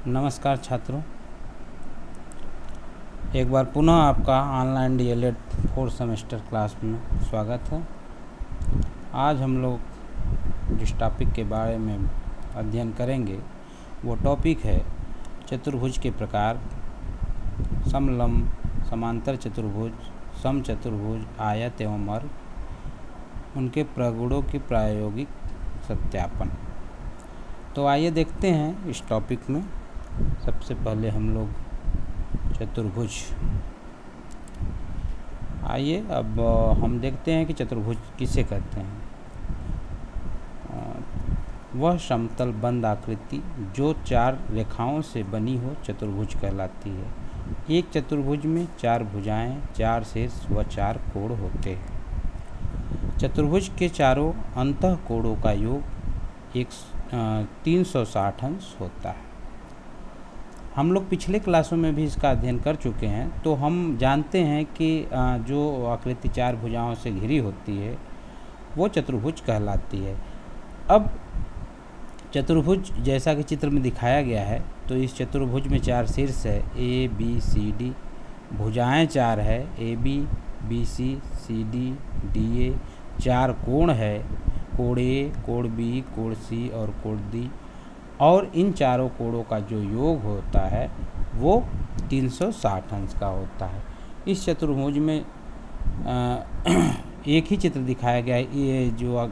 नमस्कार छात्रों, एक बार पुनः आपका ऑनलाइन डीएलएड 4 सेमेस्टर क्लास में स्वागत है। आज हम लोग जिस टॉपिक के बारे में अध्ययन करेंगे वो टॉपिक है चतुर्भुज के प्रकार, समलंब, समांतर चतुर्भुज, समचतुर्भुज, आयत एवं अर्क, उनके प्रगुणों की प्रायोगिक सत्यापन। तो आइए देखते हैं इस टॉपिक में। सबसे पहले हम लोग चतुर्भुज, आइए अब हम देखते हैं कि चतुर्भुज किसे कहते हैं। वह समतल बंद आकृति जो 4 रेखाओं से बनी हो चतुर्भुज कहलाती है। एक चतुर्भुज में 4 भुजाएं, 4 शीर्ष व 4 कोण होते हैं। चतुर्भुज के चारों अंतः कोणों का योग 360 अंश होता है। हम लोग पिछले क्लासों में भी इसका अध्ययन कर चुके हैं, तो हम जानते हैं कि जो आकृति 4 भुजाओं से घिरी होती है वो चतुर्भुज कहलाती है। अब चतुर्भुज जैसा कि चित्र में दिखाया गया है, तो इस चतुर्भुज में 4 शीर्ष है, ए बी सी डी, भुजाएं 4 है, A B B C C D D A, 4 कोण है, कोण ए, कोण बी, कोण सी और कोण डी, और इन चारों कोणों का जो योग होता है वो 360 अंश का होता है। इस चतुर्भुज में एक ही चित्र दिखाया गया है। ये जो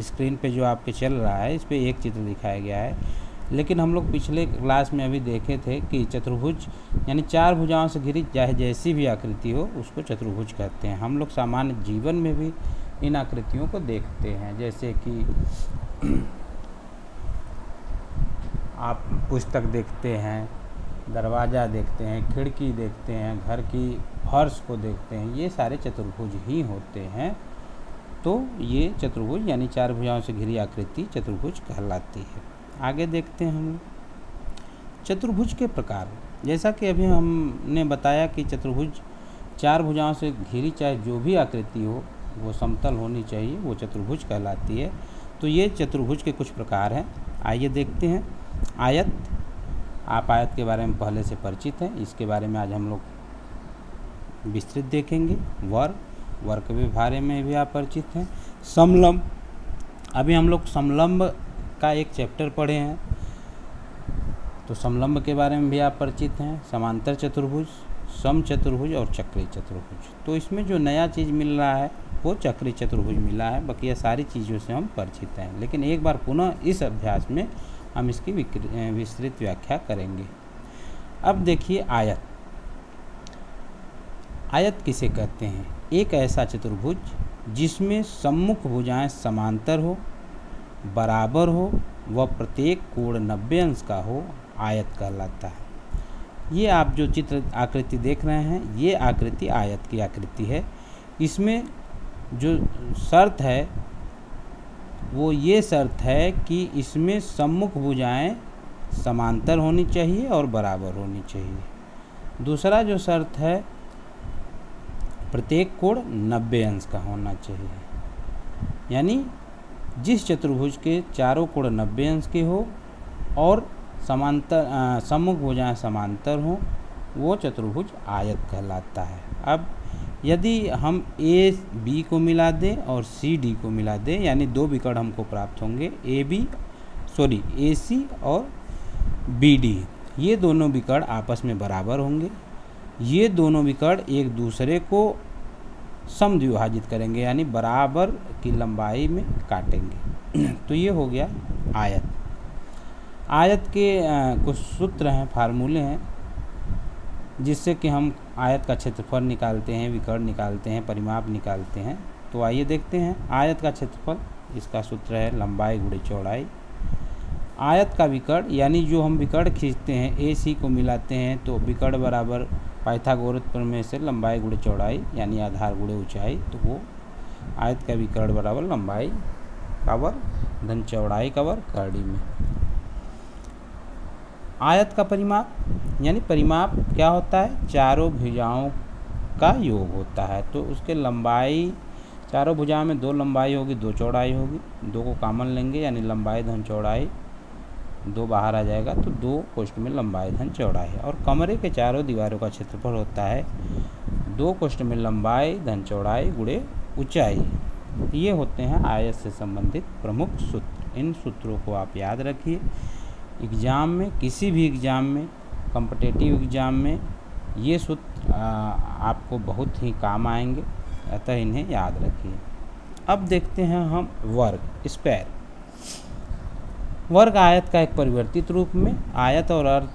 स्क्रीन पे जो आपके चल रहा है, इस पे एक चित्र दिखाया गया है, लेकिन हम लोग पिछले क्लास में अभी देखे थे कि चतुर्भुज यानी 4 भुजाओं से घिरी चाहे जैसी भी आकृति हो उसको चतुर्भुज कहते हैं। हम लोग सामान्य जीवन में भी इन आकृतियों को देखते हैं, जैसे कि आप पुस्तक देखते हैं, दरवाज़ा देखते हैं, खिड़की देखते हैं, घर की फर्श को देखते हैं, ये सारे चतुर्भुज ही होते हैं। तो ये चतुर्भुज यानी 4 भुजाओं से घिरी आकृति चतुर्भुज कहलाती है। आगे देखते हैं हम चतुर्भुज के प्रकार। जैसा कि अभी हमने बताया कि चतुर्भुज 4 भुजाओं से घिरी चाहे जो भी आकृति हो वो समतल होनी चाहिए, वो चतुर्भुज कहलाती है। तो ये चतुर्भुज के कुछ प्रकार हैं, आइए देखते हैं। आयत, आप आयत के बारे में पहले से परिचित हैं, इसके बारे में आज हम लोग विस्तृत देखेंगे। वर्ग के बारे में भी आप परिचित हैं। समलंब, अभी हम लोग समलंब का एक चैप्टर पढ़े हैं, तो समलंब के बारे में भी आप परिचित हैं। समांतर चतुर्भुज, समचतुर्भुज और चक्रीय चतुर्भुज। तो इसमें जो नया चीज़ मिल रहा है वो चक्रीय चतुर्भुज मिला है, बाकी ये सारी चीज़ों से हम परिचित हैं। लेकिन एक बार पुनः इस अभ्यास में हम इसकी विस्तृत व्याख्या करेंगे। अब देखिए आयत। आयत किसे कहते हैं? एक ऐसा चतुर्भुज जिसमें सम्मुख भुजाएं समांतर हो, बराबर हो व प्रत्येक कोण 90 अंश का हो, आयत कहलाता है। ये आप जो चित्र आकृति देख रहे हैं, ये आकृति आयत की आकृति है। इसमें जो शर्त है वो ये शर्त है कि इसमें सम्मुख भुजाएं समांतर होनी चाहिए और बराबर होनी चाहिए। दूसरा जो शर्त है, प्रत्येक कोण 90 अंश का होना चाहिए, यानी जिस चतुर्भुज के चारों कोण 90 अंश के हो और समांतर सम्मुख भुजाएं समांतर हों, वो चतुर्भुज आयत कहलाता है। अब यदि हम ए बी को मिला दें और सी डी को मिला दें, यानी 2 विकर्ण हमको प्राप्त होंगे, ए सी और बी डी, ये दोनों विकर्ण आपस में बराबर होंगे। ये दोनों विकर्ण एक दूसरे को समद्विभाजित करेंगे, यानी बराबर की लंबाई में काटेंगे। तो ये हो गया आयत। आयत के कुछ सूत्र हैं, फार्मूले हैं, जिससे कि हम आयत का क्षेत्रफल निकालते हैं, विकर्ण निकालते हैं, परिमाप निकालते हैं। तो आइए देखते हैं आयत का क्षेत्रफल। इसका सूत्र है लंबाई गुणे चौड़ाई। आयत का विकर्ण यानी जो हम विकर्ण खींचते हैं, ए सी को मिलाते हैं, तो विकर्ण बराबर पाइथागोरस प्रमेय से लंबाई गुणे चौड़ाई यानी आधार गुणे ऊंचाई। तो वो आयत का विकर्ण बराबर लंबाई का वर्ग धन चौड़ाई का वर्ग करड़ी में। आयत का परिमाप यानी परिमाप क्या होता है? चारों भुजाओं का योग होता है। तो उसके लंबाई, चारों भुजाओं में 2 लंबाई होगी, 2 चौड़ाई होगी, 2 को कॉमन लेंगे यानी लंबाई धन चौड़ाई 2 बाहर आ जाएगा तो 2 कोष्ठ में लंबाई धन चौड़ाई है। और कमरे के चारों दीवारों का क्षेत्रफल होता है 2 कोष्ठ में लंबाई धन चौड़ाई गुणे ऊंचाई। ये होते हैं आयत से संबंधित प्रमुख सूत्र। इन सूत्रों को आप याद रखिए। एग्ज़ाम में, किसी भी एग्ज़ाम में, कॉम्पिटिटिव एग्ज़ाम में ये सूत्र आपको बहुत ही काम आएंगे, अतः इन्हें याद रखिए। अब देखते हैं हम वर्ग, स्क्वायर। वर्ग आयत का एक परिवर्तित रूप में। आयत और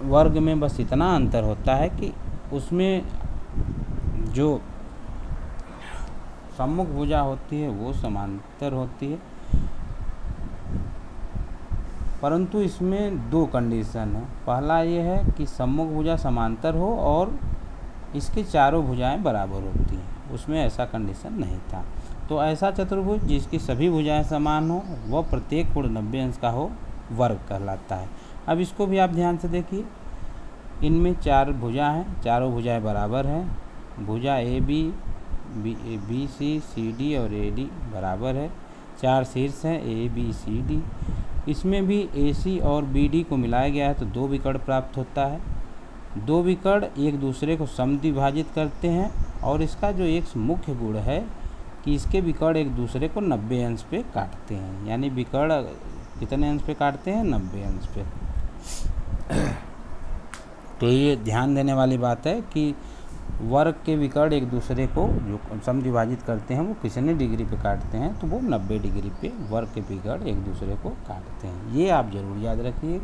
वर्ग में बस इतना अंतर होता है कि उसमें जो सम्मुख भुजा होती है वो समांतर होती है, परंतु इसमें 2 कंडीशन है। पहला ये है कि सम्मुख भुजा समांतर हो और इसकी चारों भुजाएं बराबर होती हैं, उसमें ऐसा कंडीशन नहीं था। तो ऐसा चतुर्भुज जिसकी सभी भुजाएं समान हो, वह प्रत्येक कोण 90 अंश का हो, वर्ग कहलाता है। अब इसको भी आप ध्यान से देखिए। इनमें 4 भुजा हैं, चारों भुजाएं बराबर हैं। भुजा A B, B C, C D और ए डी बराबर है। 4 शीर्ष हैं, ए बी सी डी। इसमें भी ए सी और बी डी को मिलाया गया है तो 2 विकर्ण प्राप्त होता है। 2 विकर्ण एक दूसरे को समद्विभाजित करते हैं और इसका जो एक मुख्य गुण है कि इसके विकर्ण एक दूसरे को 90 अंश पे काटते हैं। यानी विकर्ण कितने अंश पे काटते हैं? 90 अंश पे। तो ये ध्यान देने वाली बात है कि वर्ग के विकर्ण एक दूसरे को जो समद्विभाजित करते हैं वो कितने डिग्री पे काटते हैं, तो वो 90 डिग्री पे वर्ग के विकर्ण एक दूसरे को काटते हैं। ये आप जरूर याद रखिए।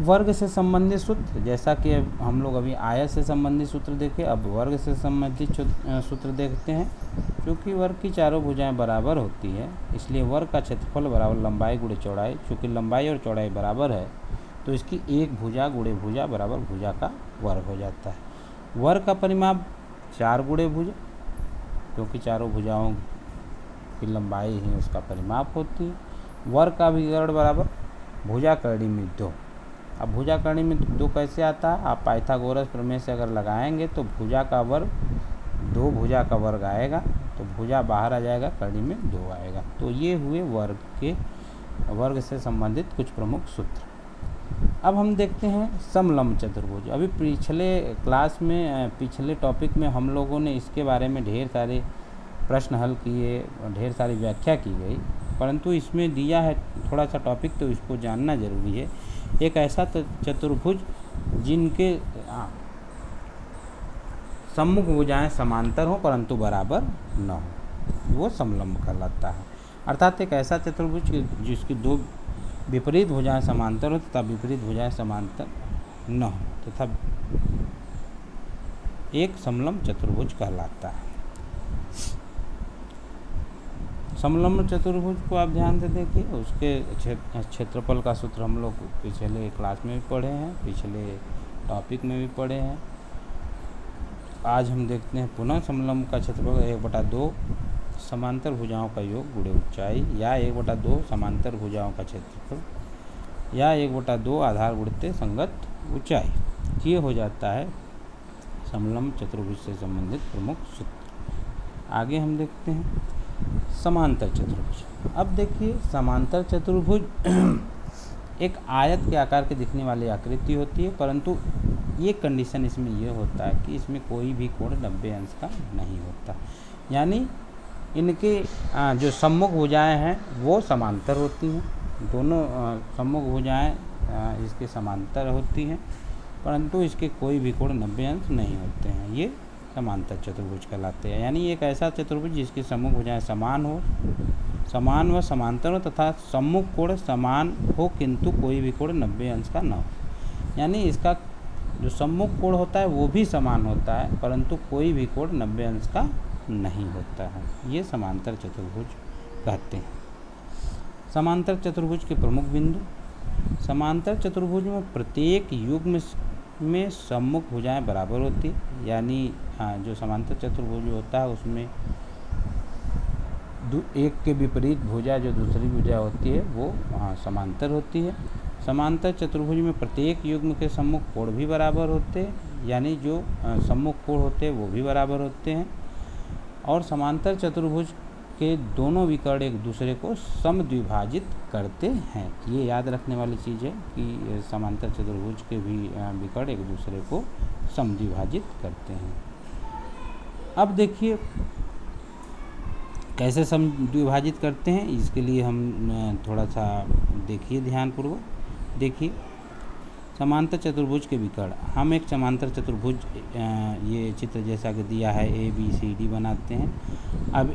वर्ग से संबंधित सूत्र, जैसा कि हम लोग अभी आयत से संबंधित सूत्र देखे, अब वर्ग से संबंधित सूत्र देखते हैं। क्योंकि वर्ग की चारों भुजाएं बराबर होती है, इसलिए वर्ग का क्षेत्रफल बराबर लंबाई गुणे चौड़ाई। चूँकि लंबाई और चौड़ाई बराबर है तो इसकी एक भुजा गुणे भुजा बराबर भुजा का वर्ग हो जाता है। वर्ग का परिमाप 4 गुणे भुजा, क्योंकि चारों भुजाओं की लंबाई ही उसका परिमाप होती है। वर्ग का विकर्ण बराबर भुजा करणी में 2। अब भुजा करणी में 2 कैसे आता है? आप पाइथागोरस प्रमेय से अगर लगाएंगे तो भुजा का वर्ग 2 भुजा का वर्ग आएगा, तो भुजा बाहर आ जाएगा, करणी में 2 आएगा। तो ये हुए वर्ग से संबंधित कुछ प्रमुख सूत्र। अब हम देखते हैं समलंब चतुर्भुज। अभी पिछले क्लास में, पिछले टॉपिक में हम लोगों ने इसके बारे में ढेर सारे प्रश्न हल किए, ढेर सारी व्याख्या की गई, परंतु इसमें दिया है थोड़ा सा टॉपिक तो इसको जानना जरूरी है। एक ऐसा चतुर्भुज जिनके सम्मुख भुजाएं समांतर हो परंतु बराबर न हो, वो समलंब कहलाता है। अर्थात एक ऐसा चतुर्भुज जिसकी 2 विपरीत भुजाएं समांतर हो तथा विपरीत भुजाएं समांतर न हो तथा एक समलंब चतुर्भुज कहलाता है। समलंब चतुर्भुज को आप ध्यान से देखिए। उसके क्षेत्रफल का सूत्र हम लोग पिछले क्लास में भी पढ़े हैं, पिछले टॉपिक में भी पढ़े हैं। आज हम देखते हैं पुनः समलंब का क्षेत्रफल 1/2 समांतर भुजाओं का योग गुणे ऊंचाई, या 1/2 समांतर भुजाओं का क्षेत्रफल, या 1/2 आधार गुणित संगत ऊंचाई। ये हो जाता है समलंब चतुर्भुज से संबंधित प्रमुख सूत्र। आगे हम देखते हैं समांतर चतुर्भुज। अब देखिए समांतर चतुर्भुज एक आयत के आकार के दिखने वाली आकृति होती है, परंतु ये कंडीशन इसमें ये होता है कि इसमें कोई भी कोण 90 अंश का नहीं होता। यानी इनके जो सम्मुख भुजाएं हैं वो समांतर होती हैं, दोनों सम्मुख भुजाएं इसके समांतर होती हैं, परंतु इसके कोई भी कोण 90 अंश नहीं होते हैं। ये समांतर चतुर्भुज कहलाते हैं। यानी एक ऐसा चतुर्भुज जिसकी सम्मुख भुजाएं समान व समांतर हो तथा सम्मुख कोण समान हो किंतु कोई भी कोण 90 अंश का न हो। यानी इसका जो सम्मुख कोण होता है वो भी समान होता है, परंतु कोई भी कोण 90 अंश का नहीं होता है। ये समांतर चतुर्भुज कहते हैं। समांतर चतुर्भुज के प्रमुख बिंदु। समांतर चतुर्भुज में प्रत्येक युग्म में सम्मुख भुजाएं बराबर होती है। यानी जो समांतर चतुर्भुज होता है उसमें एक के विपरीत भुजा जो दूसरी भुजा होती है वो समांतर होती है। समांतर चतुर्भुज में प्रत्येक युग्म के सम्मुख कोण भी बराबर होते हैं, यानी जो सम्मुख कोण होते हैं वो भी बराबर होते हैं। और समांतर चतुर्भुज के दोनों विकर्ण एक दूसरे को समद्विभाजित करते हैं। ये याद रखने वाली चीज़ है कि समांतर चतुर्भुज के भी विकर्ण एक दूसरे को समद्विभाजित करते हैं। अब देखिए कैसे समद्विभाजित करते हैं, इसके लिए हम थोड़ा सा देखिए ध्यानपूर्वक। देखिए समांतर चतुर्भुज के विकर्ण, हम एक समांतर चतुर्भुज ये चित्र जैसा कि दिया है ABCD बनाते हैं। अब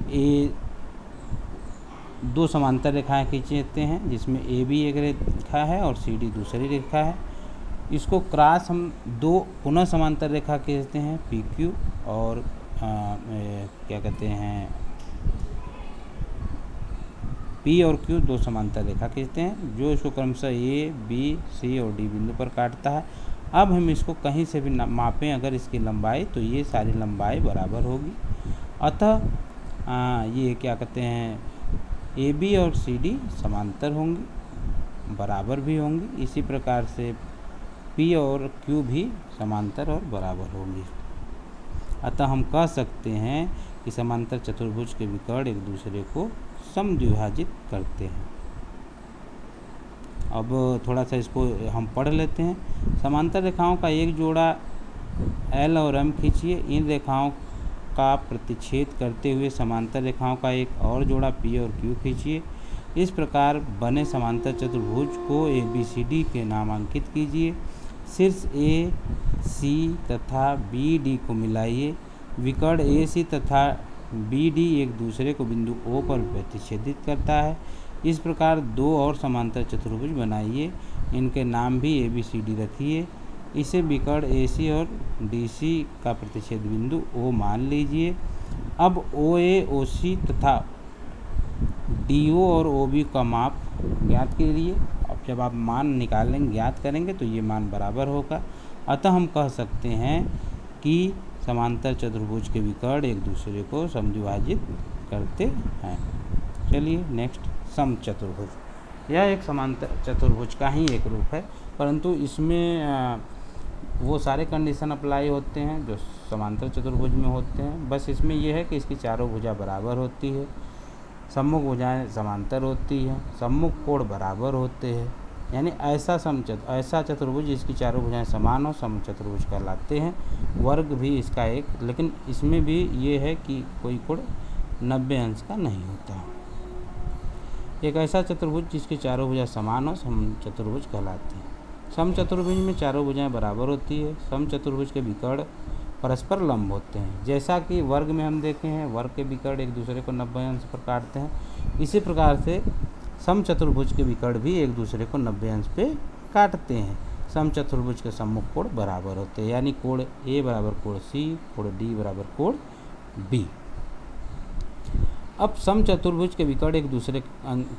दो समांतर रेखाएं खींचते हैं जिसमें AB एक रेखा है और CD दूसरी रेखा है। इसको क्रॉस हम दो पुनः समांतर रेखा खींचते हैं PQ और क्या कहते हैं P और Q, दो समांतर रेखा खींचते हैं जो इसको क्रमशः A, B, C और D बिंदु पर काटता है। अब हम इसको कहीं से भी मापें अगर इसकी लंबाई, तो ये सारी लंबाई बराबर होगी। अतः ये क्या कहते हैं AB और CD समांतर होंगी, बराबर भी होंगी। इसी प्रकार से P और Q भी समांतर और बराबर होंगी। अतः हम कह सकते हैं कि समांतर चतुर्भुज के विकर्ण एक दूसरे को समद्विभाजित करते हैं। अब थोड़ा सा इसको हम पढ़ लेते हैं। समांतर रेखाओं का एक जोड़ा L और M खींचिए। इन रेखाओं का प्रतिच्छेद करते हुए समांतर रेखाओं का एक और जोड़ा P और Q खींचिए। इस प्रकार बने समांतर चतुर्भुज को ABCD के नामांकित कीजिए। शीर्ष AC तथा BD को मिलाइए। विकर्ण AC तथा BD एक दूसरे को बिंदु O पर प्रतिच्छेदित करता है। इस प्रकार दो और समांतर चतुर्भुज बनाइए। इनके नाम भी ABCD रखिए। इसे विकर्ण AC और DC का प्रतिच्छेद बिंदु O मान लीजिए। अब OA, OC तथा DO और OB का माप ज्ञात कीजिए। अब जब आप मान निकालेंगे, ज्ञात करेंगे, तो ये मान बराबर होगा। अतः हम कह सकते हैं कि समांतर चतुर्भुज के विकर्ण एक दूसरे को समद्विभाजित करते हैं। चलिए नेक्स्ट, समचतुर्भुज। यह एक समांतर चतुर्भुज का ही एक रूप है, परंतु इसमें वो सारे कंडीशन अप्लाई होते हैं जो समांतर चतुर्भुज में होते हैं। बस इसमें यह है कि इसकी चारों भुजा बराबर होती है, सम्मुख भुजाएं समांतर होती हैं, सम्मुख कोण बराबर होते हैं। यानी ऐसा चतुर्भुज जिसकी चारों भुजाएं समान हो समचतुर्भुज कहलाते हैं। वर्ग भी इसका एक, लेकिन इसमें भी ये है कि कोई कोण 90 अंश का नहीं होता। एक ऐसा चतुर्भुज जिसकी चारों भुजाएं समान हो समचतुर्भुज कहलाते हैं। समचतुर्भुज में चारों भुजाएं बराबर होती है। समचतुर्भुज के विकर्ण परस्पर लंब होते हैं। जैसा कि वर्ग में हम देखे हैं, वर्ग के विकर्ण एक दूसरे को 90 अंश पर काटते हैं। इसी प्रकार से समचतुर्भुज के विकर्ण भी एक दूसरे को 90 अंश पे काटते हैं। समचतुर्भुज के सम्मुख कोण बराबर होते हैं, यानी कोण A बराबर कोण C, कोण D बराबर कोण B। अब समचतुर्भुज के विकर्ण एक दूसरे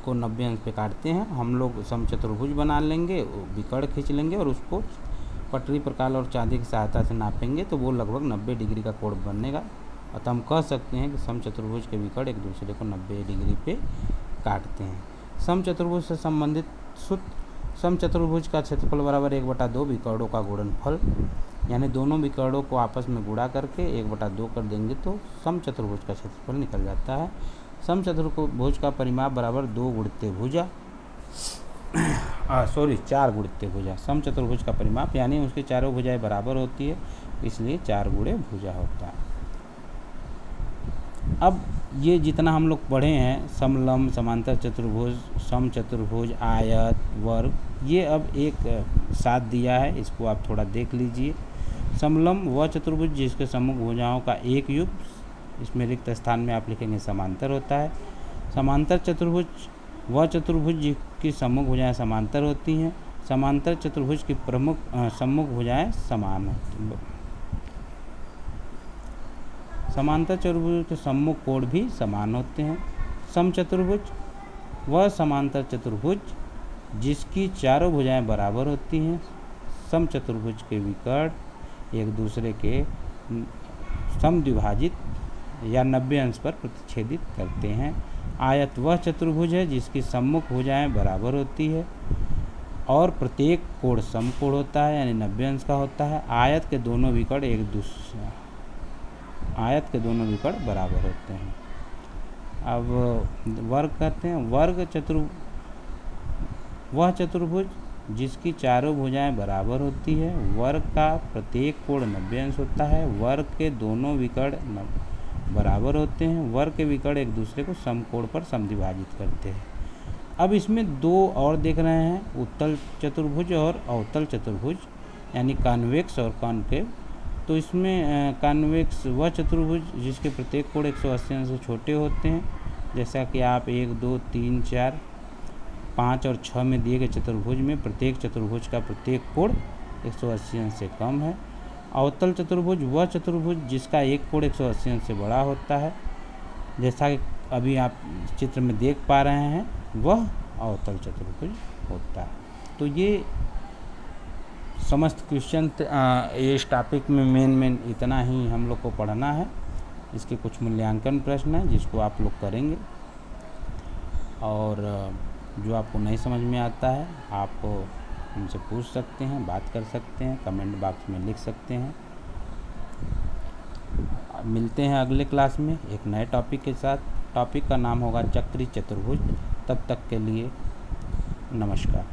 को 90 अंश पे काटते हैं। हम लोग समचतुर्भुज बना लेंगे, विकर्ण खींच लेंगे और उसको पटरी, प्रकाल और चांदी की सहायता से नापेंगे, तो वो लगभग 90 डिग्री का कोण बनेगा। अतः हम कह सकते हैं कि समचतुर्भुज के विकर्ण एक दूसरे को 90 डिग्री पे काटते हैं। समचतुर्भुज से संबंधित सूत्र, समचतुर्भुज का क्षेत्रफल बराबर 1/2 विकर्णों का गुणनफल, यानी दोनों विकर्णों को आपस में गुणा करके 1/2 कर देंगे तो समचतुर्भुज का क्षेत्रफल निकल जाता है। समचतुर्भुज का परिमाप बराबर 2 गुणित भुजा 4 गुणित भुजा। समचतुर्भुज का परिमाप यानी उसकी चारों भुजाएं बराबर होती है, इसलिए 4 गुणे भुजा होता है। अब ये जितना हम लोग पढ़े हैं, समलंब, समांतर चतुर्भुज, समचतुर्भुज, आयत, वर्ग, ये अब एक साथ दिया है, इसको आप थोड़ा देख लीजिए। समलंब वह चतुर्भुज जिसके सम्मुख भुजाओं का एक युग्म, इसमें रिक्त स्थान में आप लिखेंगे समांतर होता है। समांतर चतुर्भुज वह चतुर्भुज जिसकी सम्मुख भुजाएं समांतर होती हैं। समांतर चतुर्भुज की सम्मुख भुजाएं समान होती हैं। समांतर चतुर्भुज के सम्मुख कोण भी समान होते हैं। समचतुर्भुज वह समांतर चतुर्भुज जिसकी चारों भुजाएं बराबर होती हैं। समचतुर्भुज के विकर्ण एक दूसरे के समद्विभाजित या 90 अंश पर प्रतिच्छेदित करते हैं। आयत वह चतुर्भुज है जिसकी सम्मुख भुजाएं बराबर होती है और प्रत्येक कोण समकोण होता है, यानी 90 अंश का होता है। आयत के दोनों विकर्ण बराबर होते हैं। अब वर्ग कहते हैं, वह चतुर्भुज जिसकी चारों भुजाएं बराबर होती है, वर्ग का प्रत्येक कोण 90 अंश होता है, वर्ग के दोनों विकर्ण बराबर होते हैं, वर्ग के विकर्ण एक दूसरे को समकोण पर समद्विभाजित करते हैं। अब इसमें दो और देख रहे हैं, उत्तल चतुर्भुज और अवतल चतुर्भुज, यानी कॉन्वेक्स और कॉनकेव। तो इसमें कॉन्वेक्स वह चतुर्भुज जिसके प्रत्येक कोण 180 अंश से छोटे होते हैं, जैसा कि आप 1, 2, 3, 4, 5 और 6 में दिए गए चतुर्भुज में प्रत्येक चतुर्भुज का प्रत्येक कोण 180 अंश से कम है। अवतल चतुर्भुज वह चतुर्भुज जिसका एक कोण 180 अंश से बड़ा होता है, जैसा कि अभी आप चित्र में देख पा रहे हैं, वह अवतल चतुर्भुज होता है। तो ये समस्त क्वेश्चन इस टॉपिक में मेन इतना ही हम लोग को पढ़ना है। इसके कुछ मूल्यांकन प्रश्न हैं जिसको आप लोग करेंगे, और जो आपको नहीं समझ में आता है आप हमसे पूछ सकते हैं, बात कर सकते हैं, कमेंट बॉक्स में लिख सकते हैं। मिलते हैं अगले क्लास में एक नए टॉपिक के साथ। टॉपिक का नाम होगा चक्री चतुर्भुज। तब तक के लिए नमस्कार।